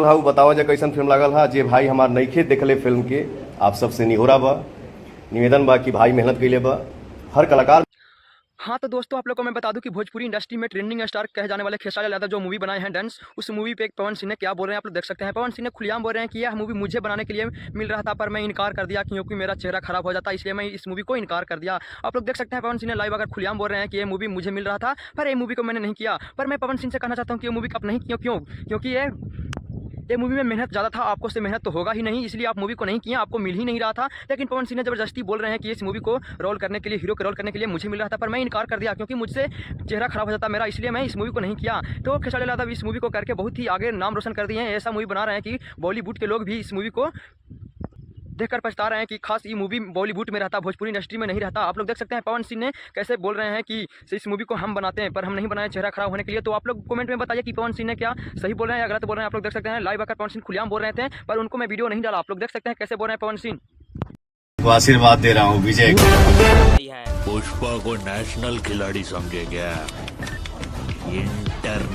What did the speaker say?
लागल हा बताओ जा कैसन फिल्म लागल हा। जे भाई हमार नइखे देखले फिल्म के, आप सबसे निहोरा बा, निवेदन बा कि भाई मेहनत कइले बा। हर कलाकार हाँ तो दोस्तों आप लोग को मैं बता दूं कि भोजपुरी इंडस्ट्री में ट्रेंडिंग स्टार कहे जाने वाले खेसारी लाल यादव जो मूवी बनाए हैं डांस, उस मूवी पे एक पवन सिंह ने क्या बोल रहे हैं आप लोग देख सकते हैं। पवन सिंह ने खुलेआम बोल रहे हैं कि यह मूवी मुझे बनाने के लिए मिल रहा था, पर मैं इनकार कर दिया क्योंकि मेरा चेहरा खराब हो जाता, इसलिए मैं इस मूवी को इनकार कर दिया। आप लोग देख सकते हैं पवन सिंह ने लाइव अगर खुलेआम बोल रहे हैं कि ये मूवी मुझे मिल रहा था, पर ये मूवी को मैंने नहीं किया। पर मैं पवन सिंह से कहना चाहता हूँ कि ये मूवी आप नहीं क्यों, क्योंकि ये मूवी में मेहनत ज़्यादा था, आपको से मेहनत तो होगा ही नहीं, इसलिए आप मूवी को नहीं किया, आपको मिल ही नहीं रहा था। लेकिन पवन सिंह ने ज़बरदस्ती बोल रहे हैं कि इस मूवी को रोल करने के लिए, हीरो के रोल करने के लिए मुझे मिल रहा था, पर मैं इनकार कर दिया क्योंकि मुझसे चेहरा खराब हो जाता मेरा, इसलिए मैं इस मूवी को नहीं किया। तो खेसारी लाल यादव इस मूवी को करके बहुत ही आगे नाम रोशन कर दिए हैं। ऐसा मूवी बना रहे हैं कि बॉलीवुड के लोग भी इस मूवी को देखकर पछता रहे हैं कि खास ये मूवी बॉलीवुड में रहता, भोजपुरी इंडस्ट्री में नहीं रहता। आप लोग देख सकते हैं पवन सिंह ने कैसे बोल रहे हैं कि इस मूवी को हम बनाते हैं, पर हम नहीं बनाए चेहरा खराब होने के लिए। तो आप लोग कमेंट में बताइए कि पवन सिंह ने क्या सही बोल रहे हैं या गलत बोल रहे हैं। आप लोग देख सकते हैं लाइव आकर पवन सिंह खुलेआम बोल रहे थे, पर उनको मैं वीडियो नहीं डाला। आप लोग देख सकते हैं कैसे बोल रहे हैं पवन सिंह। को आशीर्वाद दे रहा हूँ विजय। पुष्पा को नेशनल खिलाड़ी समझे क्या? इंटर